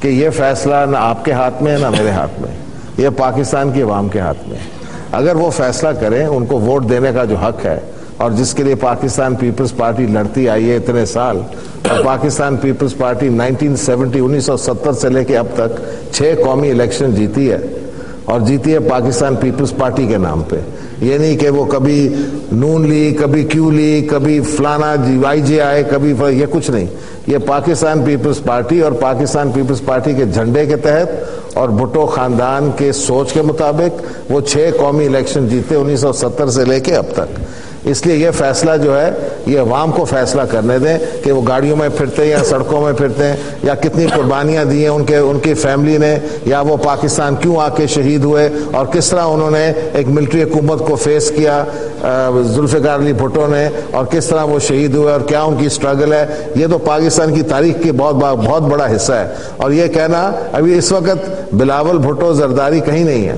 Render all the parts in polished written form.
کہ یہ فیصلہ نہ آپ کے ہاتھ میں ہے نہ میرے ہاتھ میں، یہ پاکستان کی عوام کے ہاتھ میں ہے۔ اگر وہ فیصلہ کریں، ان کو ووٹ دینے کا جو حق ہے اور جس کے لیے پاکستان پیپلز پارٹی لڑتی آئی ہے اتنے سال، اور پاکستان پیپلز پارٹی 1970 سے لے کے اب تک 6 قومی الیکشن جیتی ہے، اور جیتی ہے پاکستان پیپلز پارٹی کے نام پہ۔ یہ نہیں کہ وہ کبھی نون لی، کبھی کیو لی، کبھی فلانا وائی جے آئے، کبھی یہ کچھ نہیں، یہ پاکستان پیپلز پارٹی اور پاکستان پیپلز پارٹی کے جھنڈے کے تحت اور بھٹو خاندان کے سوچ کے مطابق وہ 6 قومی الیکشن جیتے 1970 سے لے کے اب تک۔ اس لیے یہ فیصلہ جو ہے یہ عوام کو فیصلہ کرنے دیں کہ وہ گاڑیوں میں پھرتے ہیں یا سڑکوں میں پھرتے ہیں، یا کتنی قربانیاں دی ہیں ان کی فیملی نے، یا وہ پاکستان کیوں آ کے شہید ہوئے اور کس طرح انہوں نے ایک ملٹری حکومت کو فیس کیا ذوالفقار علی بھٹو نے، اور کس طرح وہ شہید ہوئے اور کیا ان کی سٹرگل ہے۔ یہ تو پاکستان کی تاریخ کی بہت بڑا حصہ ہے۔ اور یہ کہنا ابھی اس وقت بلاول بھٹو زرداری کہیں نہیں ہے،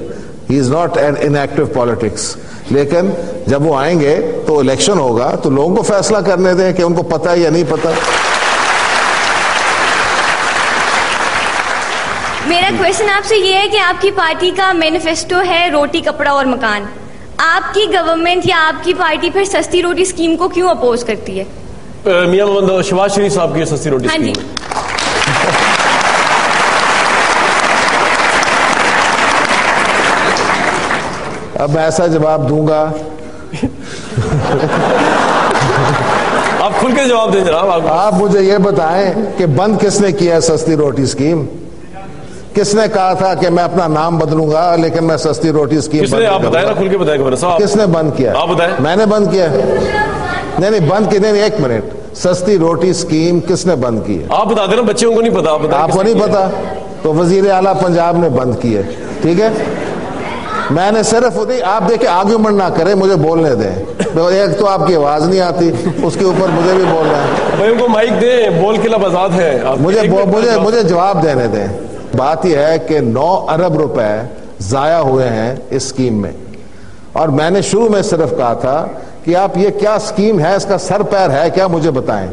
he is not in active politics, لیکن جب وہ آئیں گے تو الیکشن ہوگا تو لوگوں کو فیصلہ کرنے دیں کہ ان کو پتہ ہے یا نہیں پتہ۔ میرا کویشچن آپ سے یہ ہے کہ آپ کی پارٹی کا مینیفیسٹو ہے روٹی کپڑا اور مکان، آپ کی گورنمنٹ یا آپ کی پارٹی پھر سستی روٹی اسکیم کو کیوں اپوز کرتی ہے؟ میاں محمد شہباز شریف صاحب کی سستی روٹی اسکیم۔ اب میں ایسا جواب دوں گا، آپ کھل کے جواب دیں جناب۔ آپ مجھے یہ بتائیں کہ بند کس نے کیا ہے سستی روٹی اسکیم؟ کس نے کہا تھا کہ میں اپنا نام بدلوں گا لیکن میں سستی روٹی اسکیم کس نے؟ آپ بتائیں نا، کھل کے بتائیں گورنر صاحب، کس نے بند کیا؟ آپ بتائیں۔ میں نے بند کیا؟ نہیں بند کی نہیں، ایک منٹ، سستی روٹی اسکیم کس نے بند کی ہے؟ آپ بتا دیں نا، بچوں کو نہیں پتا۔ آپ کو نہیں پتا تو وزیر اعلیٰ پنجاب نے بند کی ہے، ٹھیک ہے؟ میں نے صرف آپ دیکھیں آرگیومنٹ نہ کریں، مجھے بولنے دیں۔ ایک تو آپ کی آواز نہیں آتی، اس کے اوپر مجھے بھی بولنا ہے۔ بھائی ان کو مائک دیں، بول کے لب آزاد ہے۔ مجھے جواب دینے دیں۔ بات یہ ہے کہ 9 ارب روپے ضائع ہوئے ہیں اس اسکیم میں، اور میں نے شروع میں صرف کہا تھا کہ آپ یہ کیا اسکیم ہے، اس کا سر پیر ہے کیا، مجھے بتائیں۔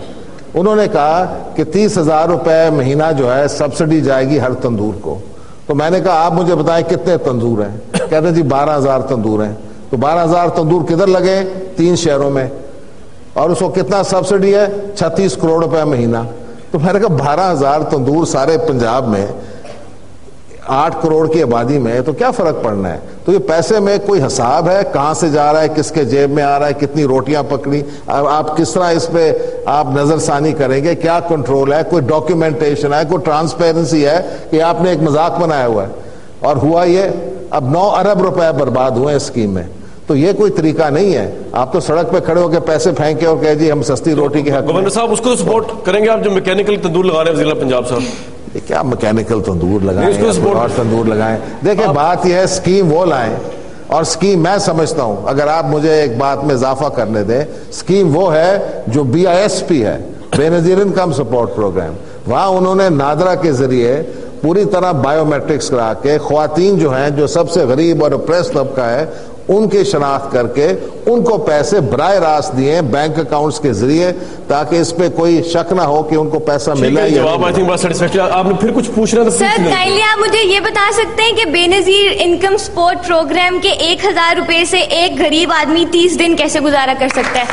انہوں نے کہا کہ 30,000 روپے مہینہ جو ہے سبسڈی جائے گی ہر تندور کو۔ تو میں نے کہا آپ مجھے بتائیں کتنے تندور ہیں؟ کہتے جی 12,000 تندور ہیں۔ تو 12,000 تندور کدھر لگے؟ 3 شہروں میں، اور اس کو کتنا سبسڈی ہے؟ 36 کروڑ روپے مہینہ۔ تو میں نے کہا 12,000 تندور سارے پنجاب میں 8 کروڑ کی آبادی میں تو کیا فرق پڑنا ہے؟ تو یہ پیسے میں کوئی حساب ہے کہاں سے جا رہا ہے، کس کے جیب میں آ رہا ہے، کتنی روٹیاں پکڑی، آپ کس طرح اس پہ آپ نظر ثانی کریں گے، کیا کنٹرول ہے، کوئی ڈاکیومنٹیشن ہے، کوئی ٹرانسپیرنسی ہے کہ آپ نے ایک مذاق بنایا ہوا ہے؟ اور ہوا یہ اب 9 ارب روپے برباد ہوئے اس اسکیم میں۔ تو یہ کوئی طریقہ نہیں ہے، آپ تو سڑک پہ کھڑے ہو کے پیسے پھینکے اور کہے جی ہم سستی روٹی کے حق۔ گورنر صاحب اس کو سپورٹ کریں گے آپ جو میکینیکل تندور لگا رہے ہیں وزیر پنجاب صاحب؟ کیا میکینیکل تندور لگائیں اور تندور لگائیں؟ دیکھیں بات یہ ہے اسکیم وہ لائیں، اور اسکیم میں سمجھتا ہوں، اگر آپ مجھے ایک بات میں اضافہ کرنے دیں، اسکیم وہ ہے جو BISP ہے، بے نظیر انکم سپورٹ پروگرام۔ وہاں انہوں نے نادرا کے ذریعے پوری طرح بائیو میٹرکس کرا کے خواتین جو ہیں جو سب سے غریب اور اپریس طبقہ ہے ان کی شناخت کر کے ان کو پیسے براہ راست دیے بینک اکاؤنٹس کے ذریعے، تاکہ اس پہ کوئی شک نہ ہو کہ ان کو پیسہ ملا۔ جواب آئی تھنک بڑا سیٹسفیکٹری۔ آپ نے پھر کچھ پوچھنا تھا سر، کائنڈلی آپ مجھے یہ بتا سکتے ہیں کہ بے نظیر انکم سپورٹ پروگرام کے 1,000 روپے سے ایک غریب آدمی 30 دن کیسے گزارا کر سکتا ہے؟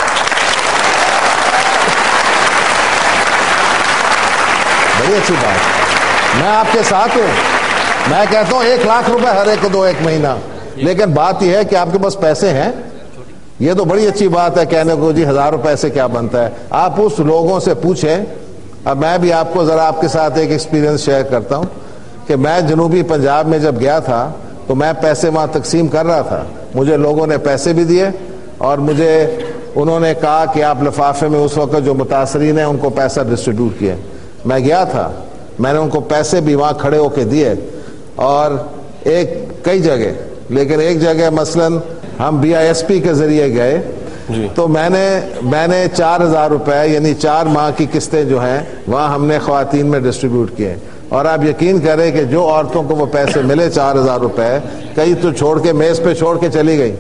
بڑی اچھی بات، میں آپ کے ساتھ ہوں، میں کہتا ہوں 1 لاکھ روپے ہر ایک کو دو ایک مہینہ، لیکن بات یہ ہے کہ آپ کے پاس پیسے ہیں؟ یہ تو بڑی اچھی بات ہے کہنے کو جی 1,000 روپے سے کیا بنتا ہے۔ آپ اس لوگوں سے پوچھیں۔ اب میں بھی آپ کو ذرا آپ کے ساتھ ایک ایکسپیرینس شیئر کرتا ہوں کہ میں جنوبی پنجاب میں جب گیا تھا تو میں پیسے وہاں تقسیم کر رہا تھا، مجھے لوگوں نے پیسے بھی دیے اور مجھے انہوں نے کہا کہ آپ لفافے میں اس وقت جو متاثرین ہیں ان کو پیسہ ڈسٹریبیوٹ کیے۔ میں گیا تھا، میں نے ان کو پیسے بھی وہاں کھڑے ہو کے دیے، اور کئی جگہ، لیکن ایک جگہ مثلاً ہم BISP کے ذریعے گئے تو میں نے 4,000 روپے یعنی 4 ماہ کی قسطیں جو ہیں وہاں ہم نے خواتین میں ڈسٹریبیوٹ کیے، اور آپ یقین کریں کہ جو عورتوں کو وہ پیسے ملے 4,000 روپے، کئی تو چھوڑ کے میز پہ چھوڑ کے چلی گئی،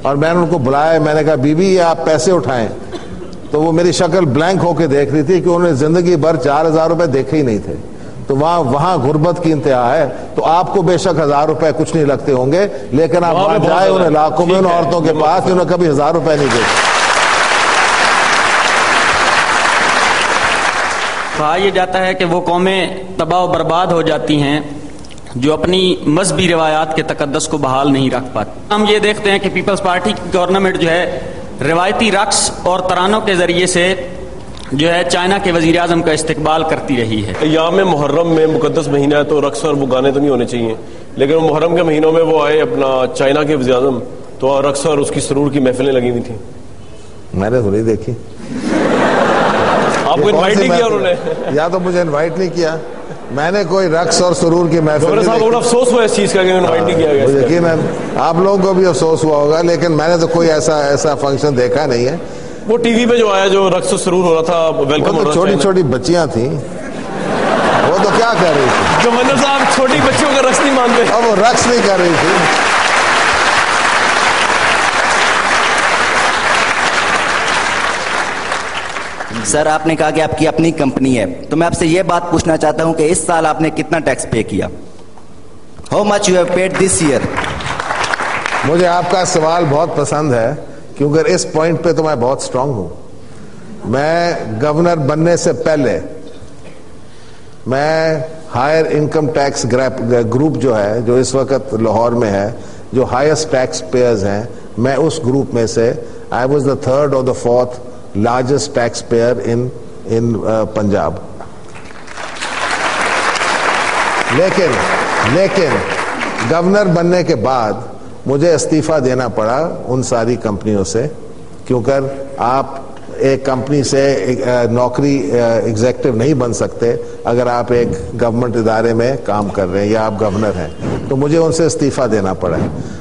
اور میں نے ان کو بلایا، میں نے کہا بی بی یہ آپ پیسے اٹھائیں، تو وہ میری شکل بلینک ہو کے دیکھ رہی تھی کہ انہوں نے زندگی بھر 4,000 روپے دیکھے ہی نہیں تھے۔ تو وہاں غربت کی انتہا ہے. تو آپ کو بے شک 1000 روپے کچھ نہیں لگتے ہوں گے, لیکن آپ وہاں جائے ان علاقوں میں ان عورتوں کے پاس جنہوں نے کبھی 1000 روپے نہیں دیے. کہا یہ جاتا ہے کہ وہ قومیں تباہ و برباد ہو جاتی ہیں جو اپنی مذہبی روایات کے تقدس کو بحال نہیں رکھ پاتی. ہم یہ دیکھتے ہیں کہ پیپلز پارٹی کی گورنمنٹ جو ہے روایتی رقص اور ترانوں کے ذریعے سے جو ہے چائنا کے وزیر اعظم کا استقبال کرتی رہی ہے. ایام محرم میں مقدس مہینہ ہے تو رقص اور وہ گانے تو نہیں ہونے چاہیے, لیکن وہ محرم کے مہینوں میں وہ آئے اپنا چائنا کے وزیر اعظم, تو رقص اور اس کی سرور کی محفلیں لگی ہوئی تھیں. میں نے تو نہیں دیکھی. آپ کو انوائٹ نہیں کیا انہوں نے؟ یا تو مجھے انوائٹ نہیں کیا, میں نے کوئی رقص اور سرور کی محفل صاحب بڑا افسوس ہوا اس چیز کا کہ انوائٹ نہیں کیا گیا. یقیناً آپ لوگوں کو بھی افسوس ہوا ہوگا, لیکن میں نے تو کوئی ایسا فنکشن دیکھا نہیں ہے. وہ ٹی وی پہ جو آیا جو رقص و سرور ہو رہا تھا, ویلکم ہو رہا تھا, چھوٹی چھوٹی بچیاں تھیں, وہ تو کیا کر رہی تھی؟ گورنر صاحب چھوٹی بچیوں کا رقص نہیں مانتے. اب وہ رقص نہیں کر رہی تھی. سر آپ نے کہا کہ آپ کی اپنی کمپنی ہے, تو میں آپ سے یہ بات پوچھنا چاہتا ہوں کہ اس سال آپ نے کتنا ٹیکس پے کیا؟ How much you have paid this year? مجھے آپ کا سوال بہت پسند ہے, کیونکہ اس پوائنٹ پہ تو میں بہت سٹرونگ ہوں. میں گورنر بننے سے پہلے میں ہائر انکم ٹیکس گروپ جو ہے, جو اس وقت لاہور میں ہے, جو ہائیسٹ ٹیکس پیئرز ہیں, میں اس گروپ میں سے آئی واز دا 3rd اور the 4th largest taxpayer in Punjab. لیکن گورنر بننے کے بعد مجھے استعفیٰ دینا پڑا ان ساری کمپنیوں سے, کیونکہ آپ ایک کمپنی سے نوکری ایگزیکٹو نہیں بن سکتے اگر آپ ایک گورنمنٹ ادارے میں کام کر رہے ہیں یا آپ گورنر ہیں. تو مجھے ان سے استعفیٰ دینا پڑا,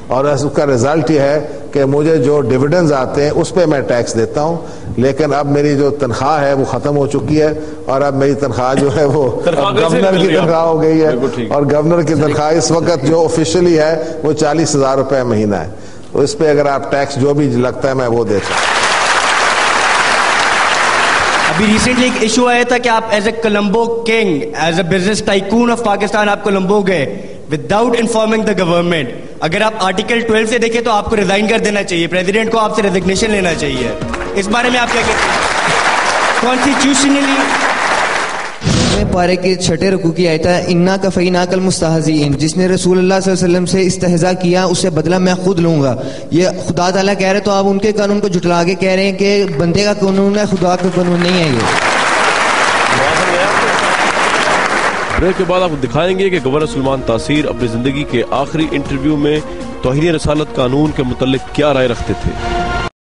اور اس کا رزلٹ یہ ہے کہ مجھے جو ڈویڈنڈز آتے ہیں اس پہ میں ٹیکس دیتا ہوں, لیکن اب میری جو تنخواہ ہے وہ ختم ہو چکی ہے, اور اب میری تنخواہ جو ہے وہ گورنر کی تنخواہ ہو گئی ہے, اور گورنر کی تنخواہ اس وقت جو آفیشلی ہے وہ 40,000 روپے مہینہ ہے. تو اس پہ اگر آپ ٹیکس جو بھی لگتا ہے میں وہ دیتا ہوں. ابھی ریسنٹلی ایک ایشو آیا تھا کہ آپ as a Colombo king, as a business tycoon of Pakistan آپ کولمبو گئے وداؤٹ انفارمنگ دا گورنمنٹ. اگر آپ آرٹیکل 12 سے دیکھیں تو آپ کو ریزائن کر دینا چاہیے, پریزیڈنٹ کو آپ سے ریزگنیشن لینا چاہیے. اس بارے میں آپ کیا کہتے ہیں؟ کانسٹیٹیوشنلی پارے کے 6 رکوع کی آیت ہے, انا کفیناک المستہزئین, جس نے رسول اللہ صلی اللہ علیہ وسلم سے استہزاء کیا اس سے بدلہ میں خود لوں گا. یہ خدا تعالیٰ کہہ رہے, تو آپ ان کے قانون کو جھٹلا کے کہہ رہے ہیں کہ بندے کا قانون ہے, خدا کا قانون نہیں ہے. یہ بریک کے بعد آپ دکھائیں گے کہ گورنر سلمان تاثیر اپنی زندگی کے آخری انٹرویو میں توہین رسالت قانون کے متعلق کیا رائے رکھتے تھے.